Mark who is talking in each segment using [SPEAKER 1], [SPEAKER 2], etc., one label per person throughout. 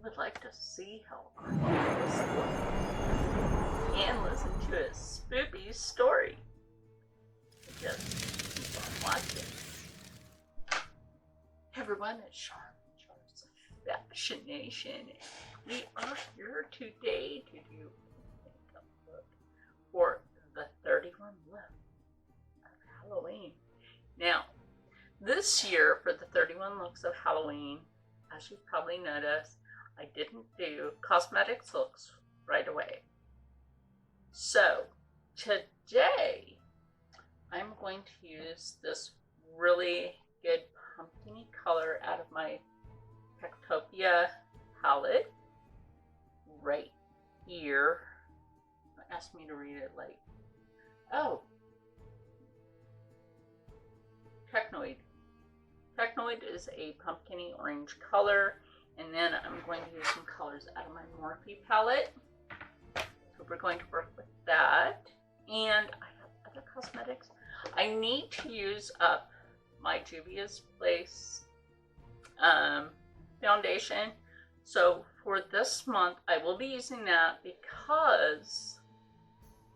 [SPEAKER 1] would like to see how our homeless look and listen to a Spoopy story, just keep on watching. Hey everyone, it's Char. Char's Fashion Nation. We are here today to do a makeup look for the 31 look of Halloween. Now, this year for the 31 looks of Halloween, as you've probably noticed, I didn't do cosmetics looks right away. So today I'm going to use this really good pumpkin color out of my Pactopia palette right here. Ask me to read it like, oh, Technoid. Technoid is a pumpkin-y orange color, and then I'm going to use some colors out of my Morphe palette. So we're going to work with that. And I have other cosmetics. I need to use up my Juvia's Place foundation. So for this month, I will be using that because,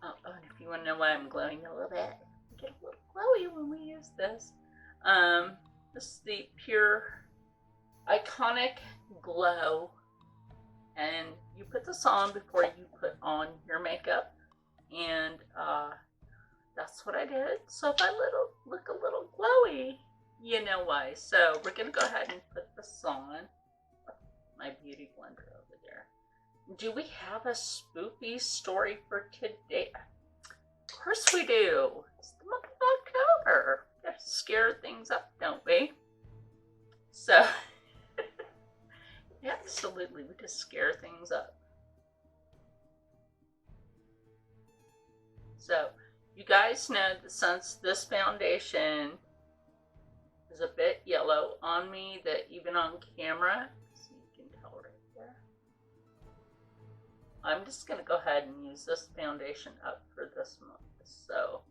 [SPEAKER 1] and if you want to know why I'm glowing a little bit, I get a little glowy when we use this. This is the Pure Iconic Glow, and you put this on before you put on your makeup, and that's what I did. So if I look a little glowy, you know why. So we're gonna go ahead and put this on. My beauty blender over there. Do we have a spoopy story for today? Of course we do. It's the month of October. We gotta scare things up, don't we? So, absolutely, we just scare things up. So, you guys know that since this foundation is a bit yellow on me, that even on camera, so you can tell right there, I'm just going to go ahead and use this foundation up for this month. So,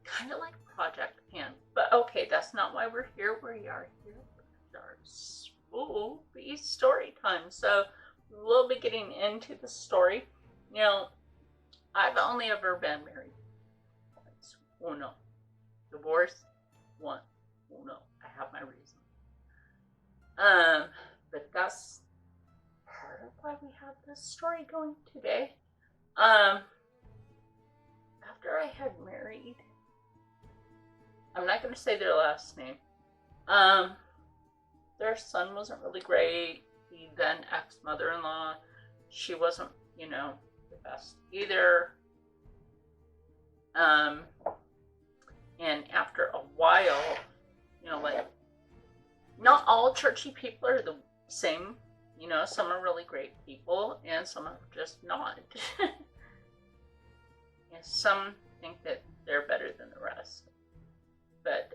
[SPEAKER 1] kind of like Project Pan. But okay, that's not why we're here. We are here for our Spoopy story time. So, we'll be getting into the story. Now, I've only ever been married once. Oh no. Divorced? One. Oh no. I have my reason. But that's part of why we have this story going today. After I had married, I'm not going to say their last name. Their son wasn't really great. The then ex-mother-in-law, she wasn't, the best either. And after a while, not all churchy people are the same. Some are really great people, and some are just not. And some think that they're better than the rest. But,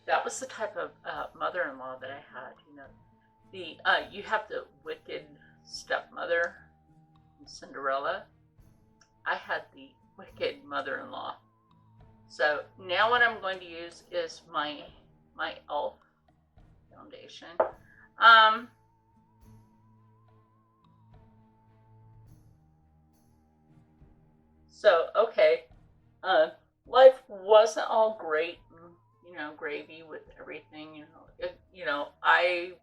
[SPEAKER 1] that was the type of mother-in-law that I had. You have the wicked stepmother in Cinderella. I had the wicked mother-in-law. So now what I'm going to use is my e.l.f. foundation. So, okay, life wasn't all great, gravy with everything, I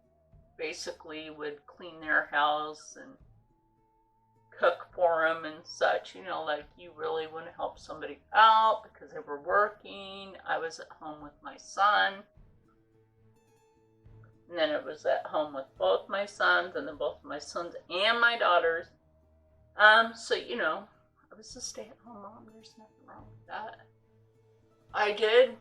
[SPEAKER 1] basically would clean their house and cook for them and such, like you really want to help somebody out because they were working. I was at home with my son, and then it was at home with both my sons, and then both my sons and my daughters. So, I was a stay-at-home mom. There's nothing wrong with that. I did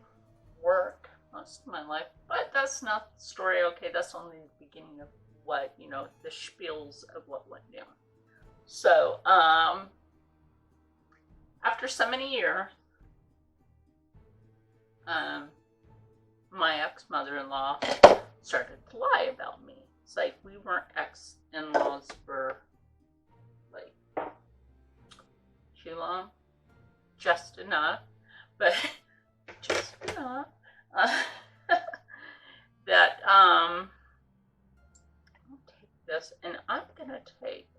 [SPEAKER 1] work most of my life, but that's not the story. Okay, that's only the beginning of what, the spiels of what went down. So, after so many years, my ex-mother-in-law started to lie about me. It's like we weren't ex-in-laws for like too long, just enough, but just enough that this, and I'm gonna take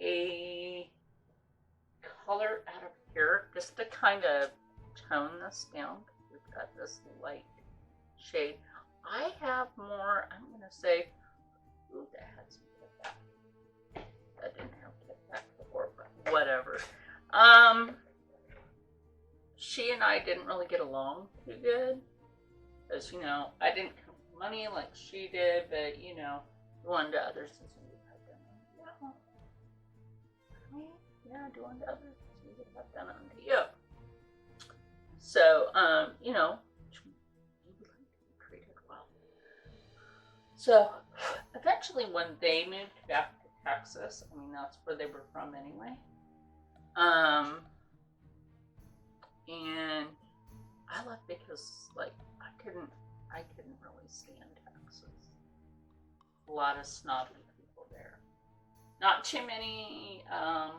[SPEAKER 1] a color out of here just to kind of tone this down. We've got this light shade. I have more, I'm gonna say, ooh, that had some kickback. That didn't have kickback before, but whatever. She and I didn't really get along too good. Because, you know, I didn't come from money like she did, but, you know, do unto others as you would have done unto you. Yeah, do unto others as you would have done unto you. So, you know, you would like to be treated well. So, eventually when they moved back to Texas, I mean, that's where they were from anyway. And I left because, like, I couldn't really stand Texas. A lot of snobby people there. Not too many, I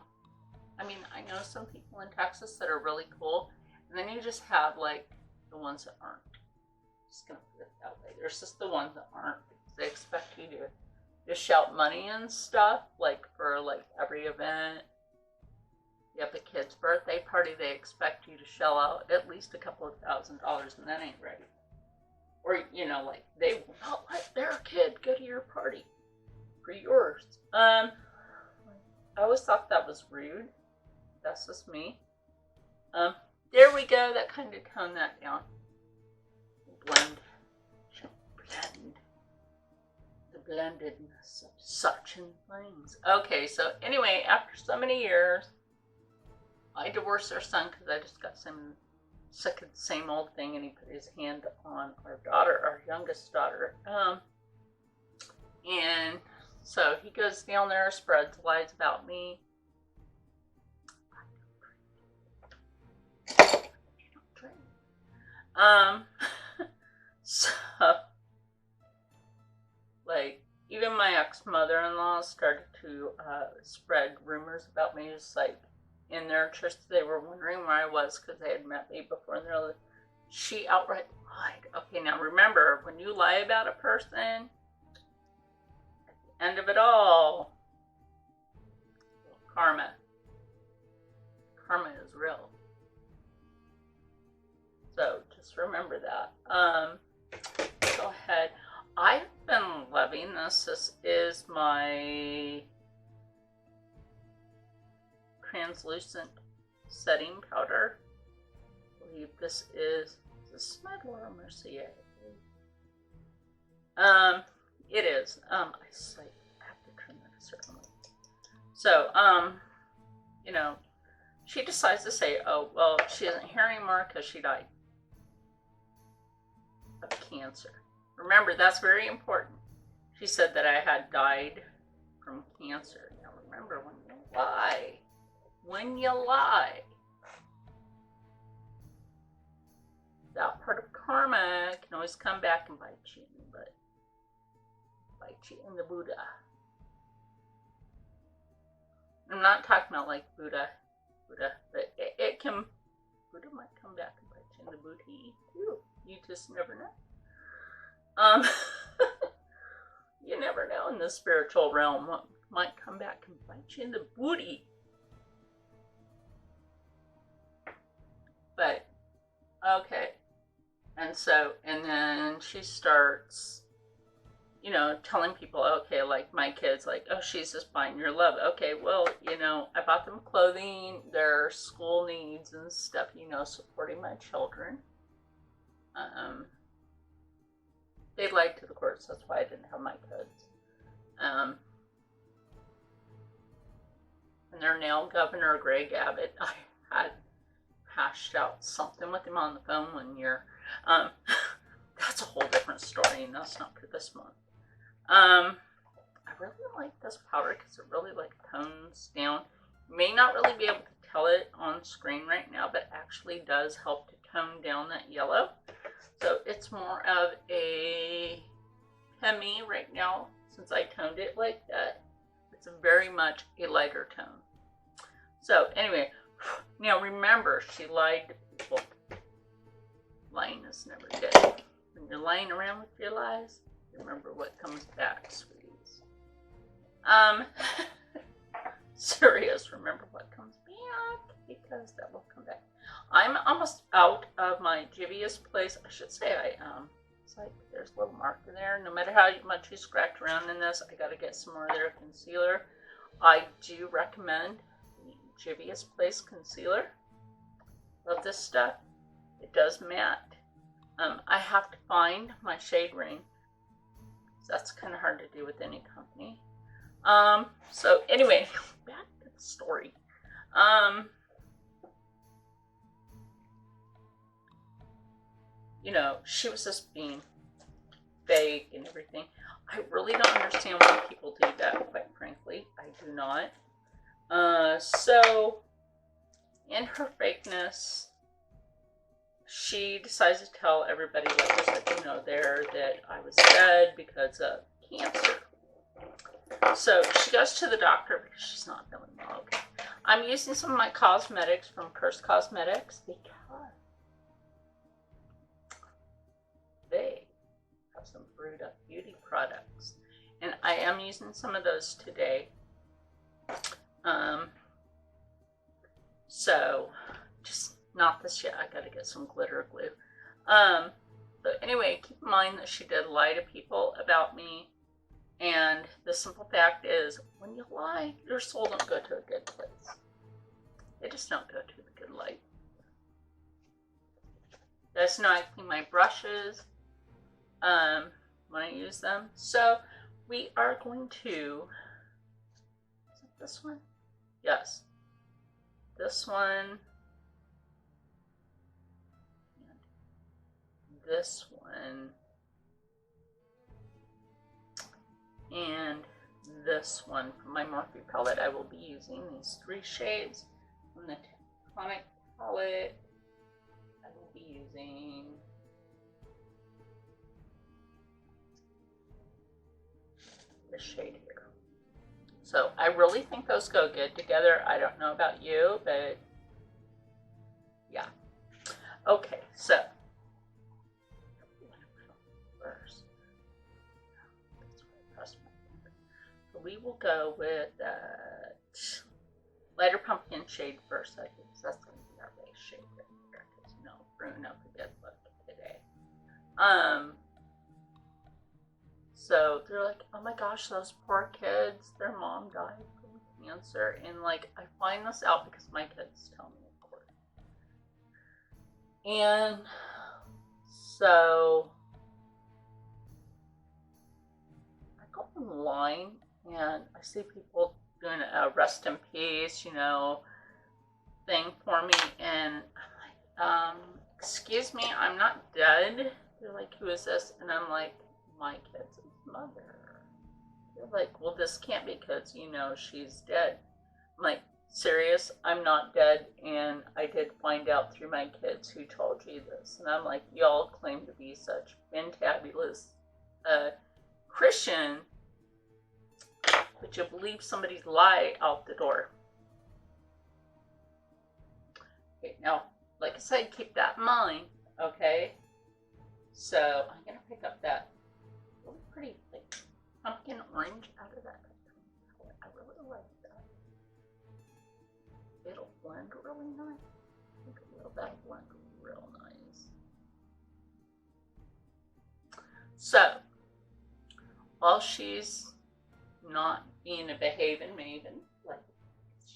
[SPEAKER 1] mean, I know some people in Texas that are really cool, and then you just have, like, the ones that aren't. Just gonna put it that way. There's just the ones that aren't, because they expect you to dish out money and stuff, like, for, like, every event. You have a kid's birthday party, they expect you to shell out at least a couple of $1,000s, and that ain't ready. Or, you know, like, they will not let their kid go to your party for yours. I always thought that was rude. That's just me. There we go, that kind of toned that down. Blend. The blendedness of such and things. Okay, so anyway, after so many years, I divorced our son because I just got sick of the same old thing, and he put his hand on our daughter, our youngest daughter. And so he goes down there, spreads lies about me. So, like, even my ex-mother-in-law started to spread rumors about me. Just like, in their church, they were wondering where I was because they had met me before, and they're like, she outright lied. Okay, now remember, when you lie about a person, at the end of it all, karma is real. So just remember that. Go ahead. I've been loving this. This is my translucent setting powder. I believe this is Smudler or Mercier. It is. I have to trim that a certain way. So, you know, she decides to say, oh, well, she isn't here anymore because she died of cancer. Remember, that's very important. She said that I had died from cancer. Now, remember, when you lie, that part of karma can always come back and bite you in the butt. Bite you in the Buddha. I'm not talking about like Buddha, but it can, Buddha might come back and bite you in the booty too. You just never know. You never know in the spiritual realm what might come back and bite you in the booty. But, okay. And then she starts, you know, telling people, okay, like my kids, like, oh, she's just buying your love. Okay, well, you know, I bought them clothing, their school needs and stuff, you know, supporting my children. They lied to the courts, that's why I didn't have my kids. And their now Governor Greg Abbott, I had hashed out something with him on the phone one year. That's a whole different story, and that's not for this month. I really like this powder because it really like tones down. You may not really be able to tell it on screen right now, but actually does help to tone down that yellow. So it's more of a Hemi right now, since I toned it like that. It's very much a lighter tone. So anyway, now remember, she lied to people. Lying is never good. When you're lying around with your lies, remember what comes back, sweeties. Um, serious, remember what comes back, because that will come back. I'm almost out of my Jivia's place. I should say I am. It's like there's a little marker there. No matter how much you scratch around in this, I gotta get some more of their concealer. I do recommend the Jivia's Place concealer. Love this stuff. It does matte. I have to find my shade ring. So that's kind of hard to do with any company. So anyway, back to the story. You know, she was just being fake and everything. I really don't understand why people do that, quite frankly. I do not. So, in her fakeness, she decides to tell everybody, like I said, you know, there, that I was dead because of cancer. So, she goes to the doctor because she's not feeling well. Okay. I'm using some of my cosmetics from Curse Cosmetics because they have some brewed up beauty products. And I am using some of those today. So, just not this yet. I gotta get some glitter glue. But anyway, keep in mind that she did lie to people about me. And the simple fact is, when you lie, your soul don't go to a good place. They just don't go to the good light. That's not I clean my brushes when I use them. So we are going to, is it this one? Yes. This one. And this one. And this one from my Morphe palette. I will be using these 3 shades from the Tonic palette. I will be using this shade here. So I really think those go good together. I don't know about you, but yeah. Okay, so first, we will go with that lighter pumpkin shade first, I think that's going to be our base shade right here. Because you know, ruin up a good look today. So they're like, oh my gosh, those poor kids, their mom died from cancer. And like, I find this out because my kids tell me, of course. And so I go online and I see people doing a rest in peace, you know, thing for me. And I'm like, excuse me, I'm not dead. They're like, who is this? And I'm like, my kid's mother. They're like, well, this can't be because, you know, she's dead. I'm like, serious? I'm not dead. And I did find out through my kids who told you this. And I'm like, y'all claim to be such fantabulous Christian, but you believe somebody's lie out the door. Okay, now, like I said, keep that in mind, okay? So, I'm going to pick up that really pretty like, pumpkin orange out of that. I really like that. It'll blend really nice. I think that'll blend real nice. So, while she's not being a behaving maven, like,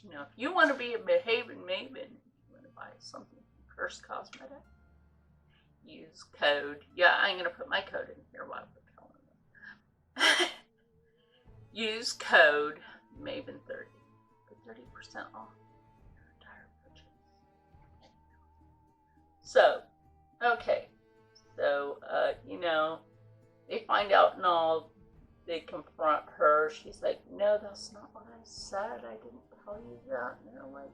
[SPEAKER 1] you know, if you want to be a behaving maven, you want to buy something from Curse Cosmetics, use code, yeah, I'm going to put my code in here while we're telling them. Use code MAVEN30 for 30% off your entire purchase. So, okay, so, you know, they find out and all, they confront her. She's like, no, that's not what I said. I didn't tell you that. And they're like,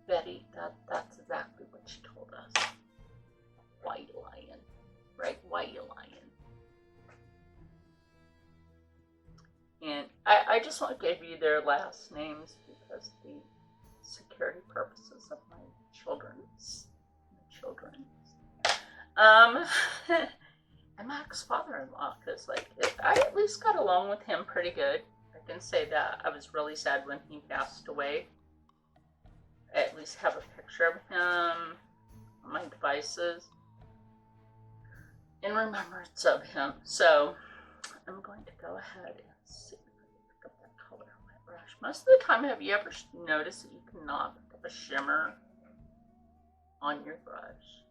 [SPEAKER 1] Betty, that's exactly what she told us. Why you lying? Right? Why you lying? And I just want to give you their last names because the security purposes of my children's. and my ex-father-in-law, because like I at least got along with him pretty good. I can say that. I was really sad when he passed away. I at least have a picture of him on my devices in remembrance of him. So I'm going to go ahead and see if I can pick up that color on my brush. Most of the time, have you ever noticed that you cannot pick up a shimmer on your brush?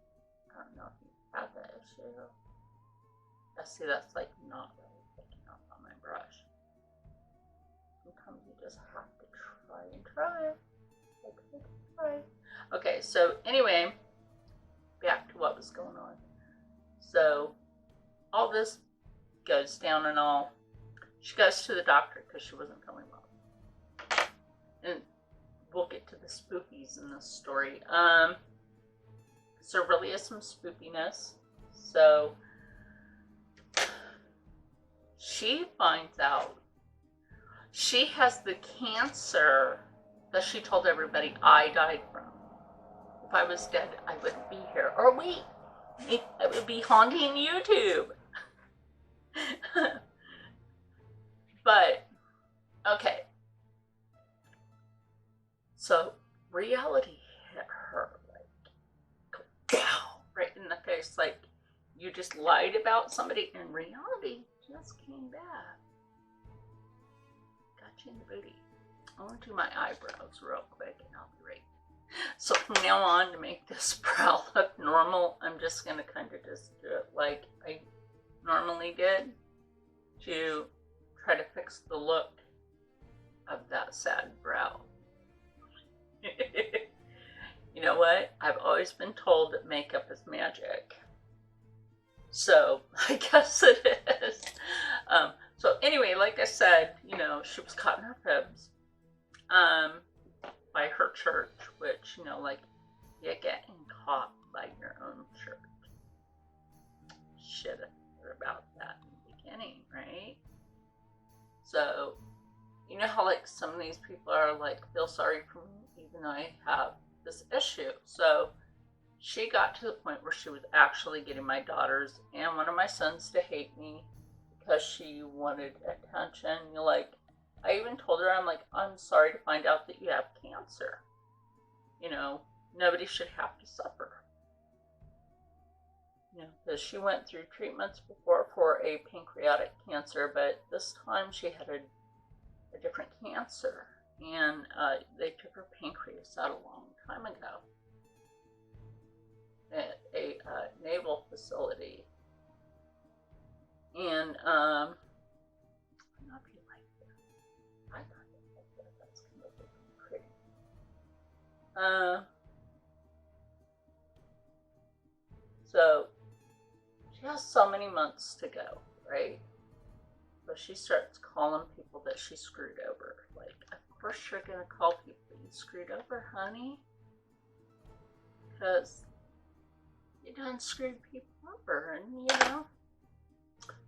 [SPEAKER 1] I don't know if you have that issue. I see that's like not really picking up on my brush. Sometimes you just have to try and try. Okay, so anyway, back to what was going on. So all this goes down and all. She goes to the doctor because she wasn't feeling well. And we'll get to the spookies in this story. So there really is some spoopiness. So she finds out she has the cancer that she told everybody I died from. If I was dead, I wouldn't be here. Or wait, I would be haunting YouTube. But, okay. So, reality hit her, like, pow, right in the face. Like, you just lied about somebody, and reality just came back. Got you in the booty. I want to do my eyebrows real quick, and I'll be right. So from now on, to make this brow look normal, I'm just going to kind of just do it like I normally did to try to fix the look of that sad brow. You know what? I've always been told that makeup is magic. So I guess it is. So anyway, like I said, you know, she was caught in her fibs. By her church, which, you know, like, you're getting caught by your own church. Should have heard about that in the beginning, right? So, you know how, like, some of these people are, like, feel sorry for me, even though I have this issue. So, she got to the point where she was actually getting my daughters and one of my sons to hate me because she wanted attention. You're like, I even told her, I'm like, I'm sorry to find out that you have cancer. You know, nobody should have to suffer. You know, because she went through treatments before for a pancreatic cancer, but this time she had a different cancer. And they took her pancreas out a long time ago at a naval facility. And, so she has so many months to go, right? So she starts calling people that she screwed over. Like, of course you're gonna call people that you screwed over, honey, because you done screwed people over, and you know,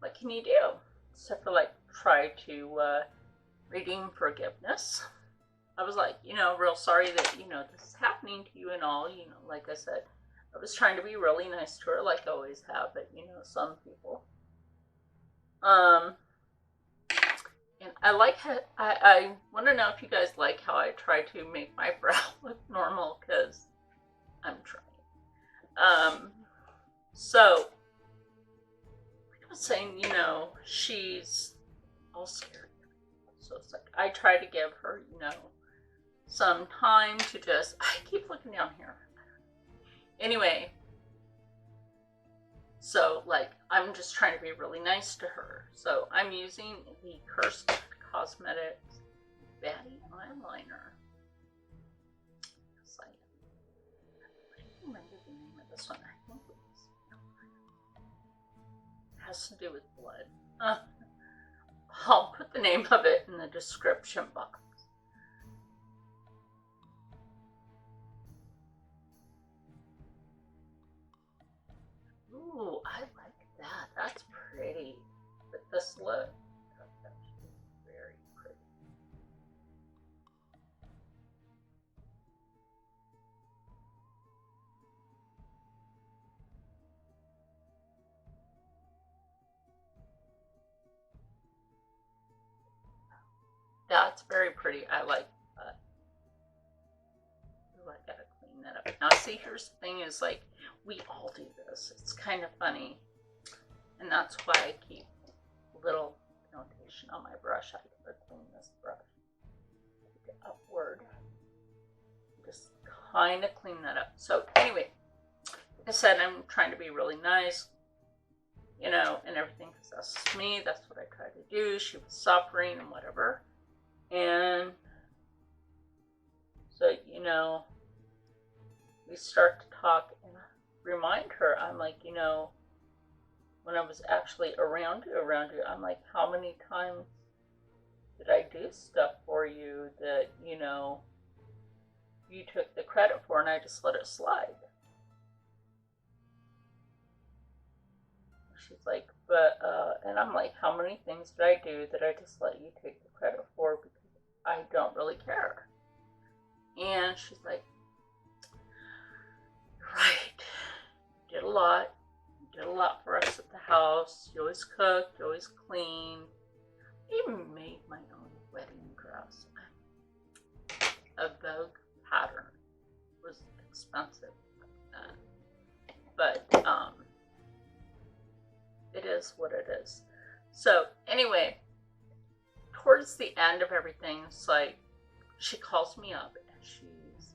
[SPEAKER 1] what can you do? Except for like try to redeem forgiveness. I was like, you know, real sorry that, you know, this is happening to you and all, you know, like I said, I was trying to be really nice to her like I always have, but, you know, some people. And I like how, I want to know if you guys like how I try to make my brow look normal, because I'm trying. So, I was saying, you know, she's all scared. So it's like, I try to give her, you know, some time to just, I keep looking down here. Anyway, so like, I'm just trying to be really nice to her. So I'm using the Cursed Cosmetics Baddie Eyeliner. Yes, I don't remember the name of this one. I think it has to do with blood. I'll put the name of it in the description box. Ooh, I like that. That's pretty. But this look, that's actually very pretty. That's very pretty. I like that. Ooh, I gotta clean that up. Now see, here's the thing is like, we all do this. It's kind of funny. And that's why I keep a little notation on my brush. I gotta clean this brush. Take it upward. Just kind of clean that up. So anyway, like I said, I'm trying to be really nice, you know, and everything, because that's me. That's what I try to do. She was suffering and whatever. And so, you know, we start to talk and remind her, I'm like, you know, when I was actually around you, I'm like, how many times did I do stuff for you that, you know, you took the credit for and I just let it slide? She's like, but, and I'm like, how many things did I do that I just let you take the credit for because I don't really care? And she's like, right, you did a lot. You did a lot for us at the house. You always cooked, you always cleaned. I even made my own wedding dress. A Vogue pattern. It was expensive back then. But, it is what it is. So anyway, towards the end of everything, it's like she calls me up and she's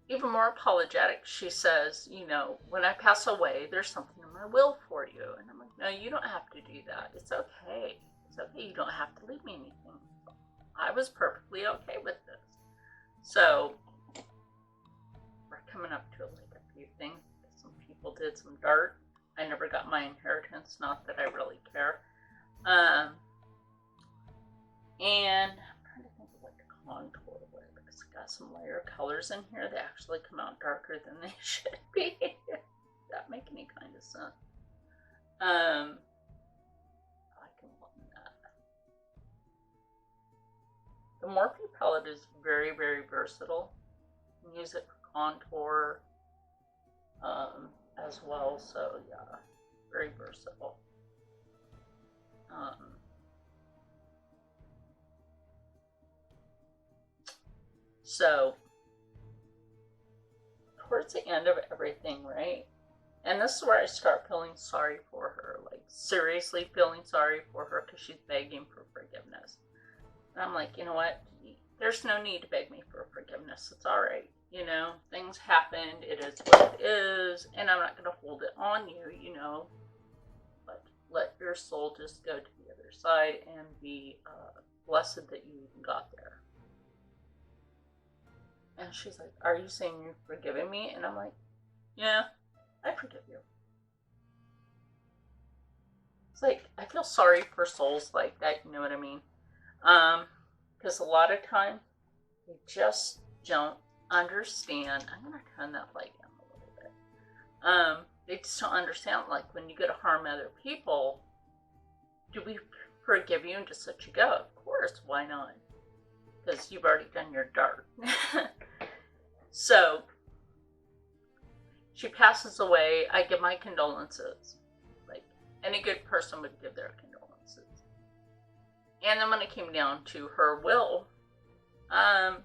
[SPEAKER 1] even more apologetic. She says, you know, when I pass away, there's something in my will for you. And I'm like, no, you don't have to do that. It's okay. It's okay. You don't have to leave me anything. I was perfectly okay with this. So we're coming up to like a few things. Some people did some dirt. I never got my inheritance, not that I really care. And I'm trying to think of what to contour with, because I got some layer colors in here that actually come out darker than they should be. Does that make any kind of sense? I can look at that. The Morphe palette is very, very versatile. You can use it for contour. As well, so yeah, very versatile. So towards the end of everything, right? And this is where I start feeling sorry for her, like seriously feeling sorry for her because she's begging for forgiveness. And I'm like, you know what? There's no need to beg me for forgiveness. It's all right. You know, things happened. It is what it is. And I'm not going to hold it on you, you know. But let your soul just go to the other side and be blessed that you got there. And she's like, are you saying you're forgiving me? And I'm like, yeah, I forgive you. It's like, I feel sorry for souls like that, you know what I mean? Because a lot of times, they just don't understand. I'm going to turn that light down a little bit. They just don't understand, like, when you go to harm other people, do we forgive you and just let you go? Of course, why not? Because you've already done your dirt. So, she passes away. I give my condolences. Like, any good person would give their condolences. And then when it came down to her will, I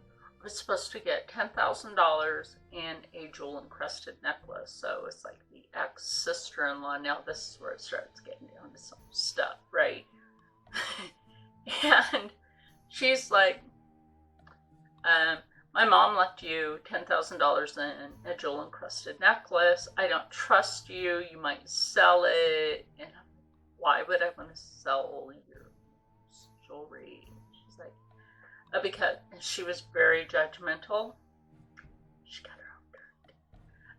[SPEAKER 1] was supposed to get $10,000 and a jewel-encrusted necklace. So it's like the ex-sister-in-law. Now this is where it starts getting down to some stuff, right? And she's like, my mom left you $10,000 in a jewel-encrusted necklace. I don't trust you. You might sell it. And why would I want to sell your jewelry? She's like, because she was very judgmental. She got her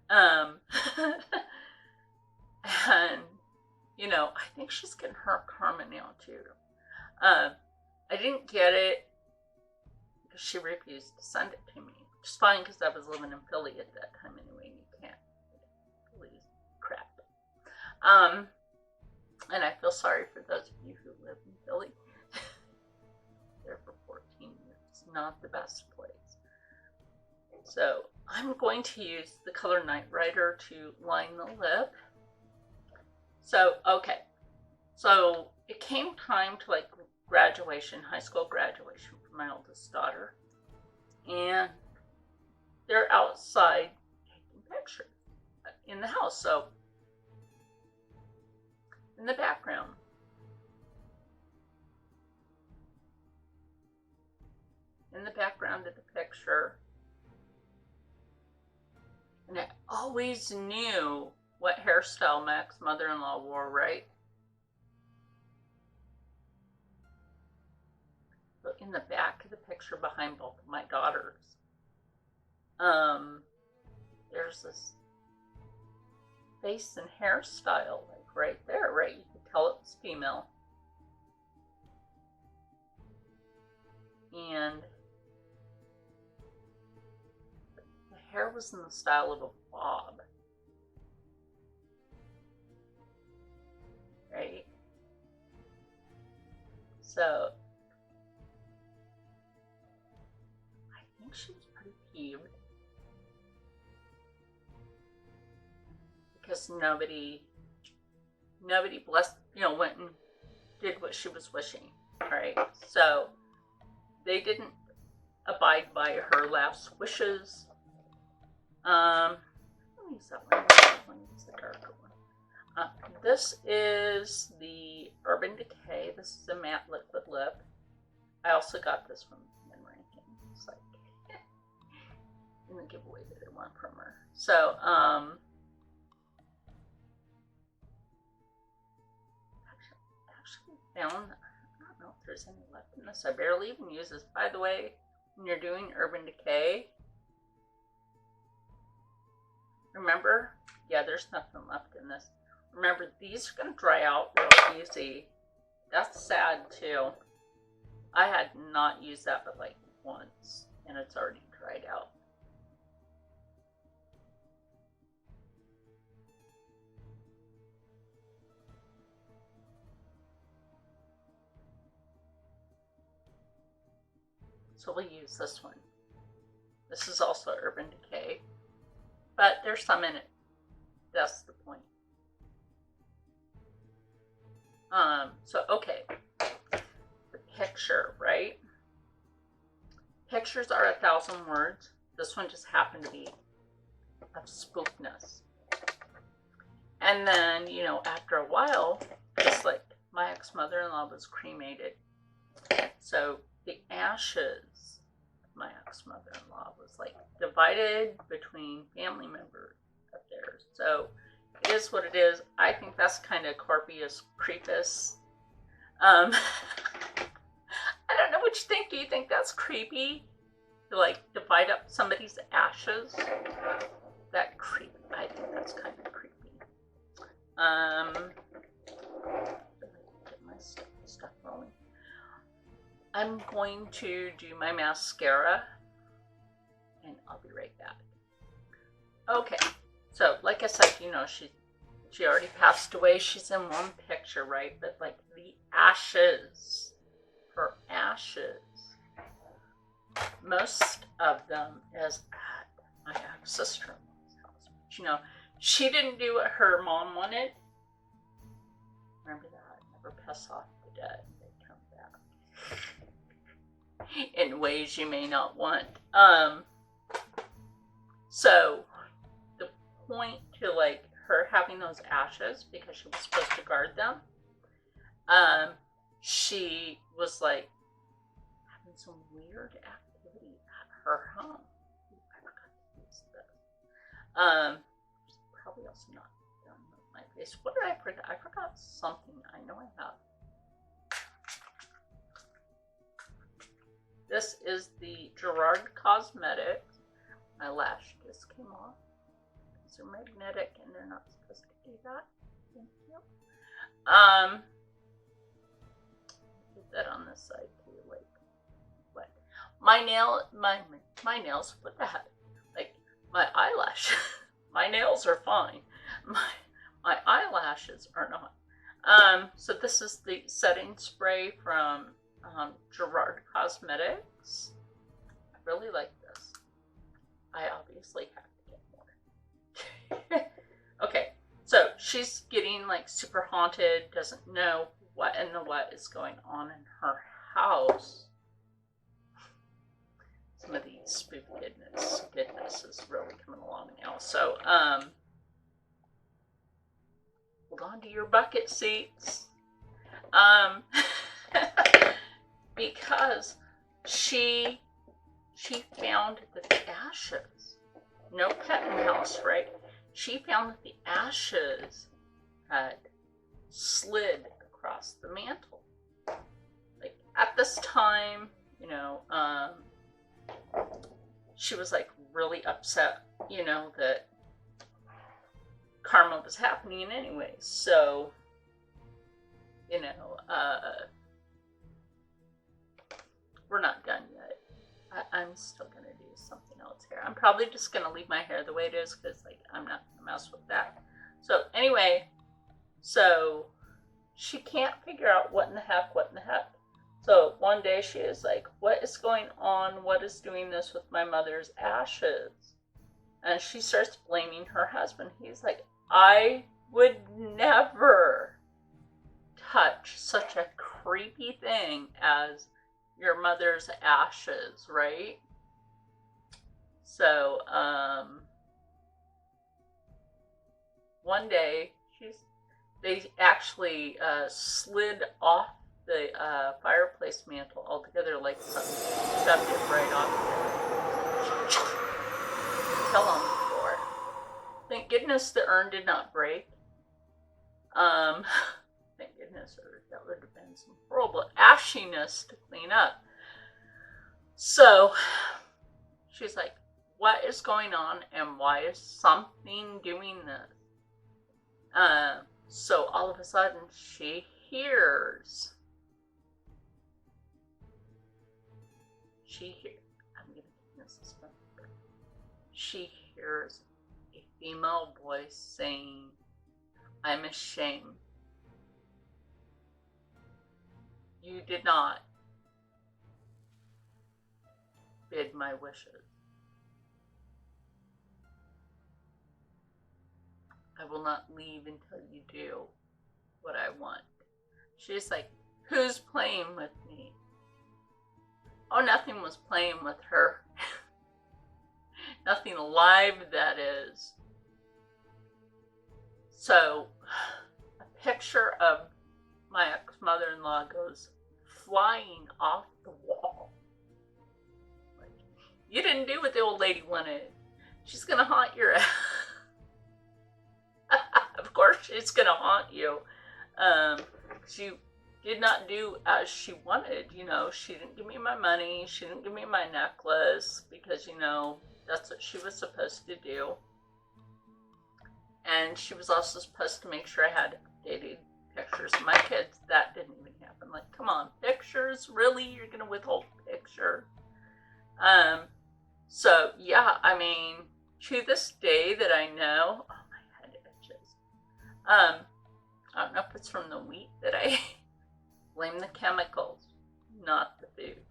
[SPEAKER 1] own dirt. And, you know, I think she's getting her karma now, too. I didn't get it because she refused to send it to me. Which is fine because I was living in Philly at that time anyway, and you can't. Philly's crap. And I feel sorry for those of you who live in Philly. There for 14 years. It's not the best place. So I'm going to use the color Night Rider to line the lip. So, okay. So it came time to like graduation, high school graduation for my oldest daughter. And they're outside taking pictures in the house. So in the background, of the picture, and I always knew what hairstyle my ex-mother-in-law wore, right? But in the back of the picture behind both of my daughters, there's this face and hairstyle, like right there, right? You could tell it was female. And the hair was in the style of a bob. Right? So I think she was pretty peeved because nobody went and did what she was wishing, right? So they didn't abide by her last wishes. Let me use that one. Let me use the darker one. This is the Urban Decay. This is a matte liquid lip. I also got this from Men Ranking. It's like in the giveaway that I won from her. So, actually found, I don't know if there's any left in this. I barely even use this. By the way, when you're doing Urban Decay, remember, yeah, there's nothing left in this. Remember, these are going to dry out real easy. That's sad, too. I had not used that but like once, and it's already dried out. So we'll use this one. This is also Urban Decay, but there's some in it. That's the point. So okay, the picture, right? Pictures are 1,000 words. This one just happened to be of spookness. And then, you know, after a while, just like my ex-mother-in-law was cremated. So the ashes of my ex-mother-in-law was like divided between family members of theirs. So it is what it is. I think that's kind of Corpius creepus. I don't know what you think. Do you think that's creepy? To like divide up somebody's ashes? That creepy. I think that's kind of creepy. Get my stuff rolling. I'm going to do my mascara, and I'll be right back. Okay, so like I said, you know, she already passed away. She's in one picture, right? But like the ashes, her ashes, most of them is at my ex-sister-in-law's house. But, you know, she didn't do what her mom wanted. Remember that? Never piss off the dead. They come back in ways you may not want. So the point to like her having those ashes, because she was supposed to guard them, she was like having some weird activity at her home. I forgot to use this. Probably also not done with my face. What did I forget? I forgot something. I know I have. This is the Gerard Cosmetics. My lash just came off. These are magnetic and they're not supposed to do that. Thank you. Put that on this side too. Like what? My nails. What the heck? Like my eyelash. My nails are fine. My eyelashes are not. So this is the setting spray from Gerard Cosmetics. I really like this. I obviously have to get more. Okay, so she's getting like super haunted, doesn't know what in the what is going on in her house. Some of these spook goodness is really coming along now. So, hold on to your bucket seats. Because she found that the ashes, no pet in the house, right? She found that the ashes had slid across the mantle. Like at this time, you know, she was like really upset, you know, that karma was happening anyway. So, you know, we're not done yet. I'm still going to do something else here. I'm probably just going to leave my hair the way it is because, like, I'm not going to mess with that. So, anyway, so she can't figure out what in the heck. So, one day she is like, what is going on? What is doing this with my mother's ashes? And she starts blaming her husband. He's like, I would never touch such a creepy thing as your mother's ashes, right? So, one day they actually slid off the fireplace mantle altogether, like something shoved it right off there. Fell on the floor. Thank goodness the urn did not break. Thank goodness, or that would have been some horrible ashiness to clean up. So she's like, what is going on and why is something doing this? So all of a sudden she hears, I'm going to miss this one. She hears a female voice saying, I'm ashamed. You did not bid my wishes. I will not leave until you do what I want. She's like, who's playing with me? Oh, nothing was playing with her. Nothing alive, that is. So, a picture of my ex-mother-in-law goes flying off the wall. Like, you didn't do what the old lady wanted. She's gonna haunt your ass. Of course she's gonna haunt you. She did not do as she wanted, you know. She didn't give me my money. She didn't give me my necklace because, you know, that's what she was supposed to do. And she was also supposed to make sure I had updated pictures of my kids. That didn't even happen. Like, come on, pictures? Really? You're going to withhold picture? So, yeah, I mean, to this day that I know, oh, my head itches. I don't know if it's from the wheat that I blame the chemicals, not the food.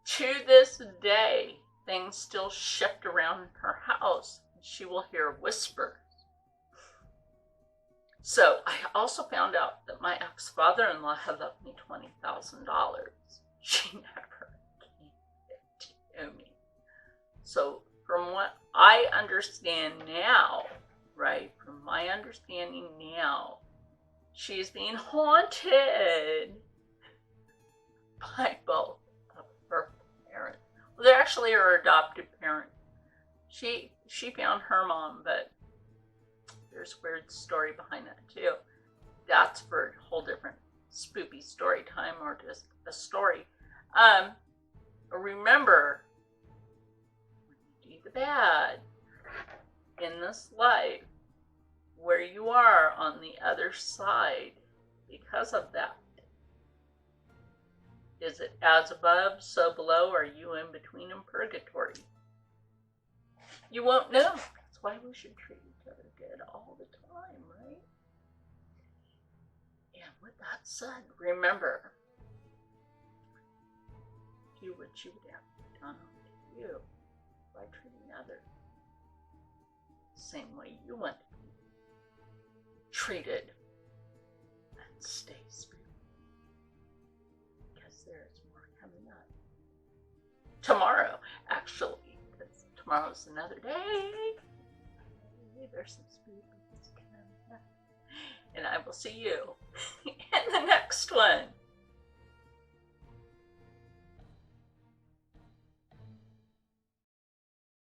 [SPEAKER 1] To this day, things still shift around in her house. She will hear whispers. So I also found out that my ex-father-in-law had left me $20,000. She never gave it to me. So from what I understand now, right, from my understanding now, she is being haunted by both of her parents. Well, they're actually her adopted parents. She found her mom, but there's a weird story behind that too. That's for a whole different spoopy story time, or just a story. Remember, when you do the bad in this life, where you are on the other side because of that. Is it as above, so below? Are you in between in purgatory? You won't know. That's why we should treat each other good all the time, right? And with that said, remember, do what you would have done to you by treating others the same way you want to be treated. And stay spooky. Because there's more coming up. Tomorrow, actually. Because tomorrow's another day. There's some spooky coming up. And I will see you in the next one.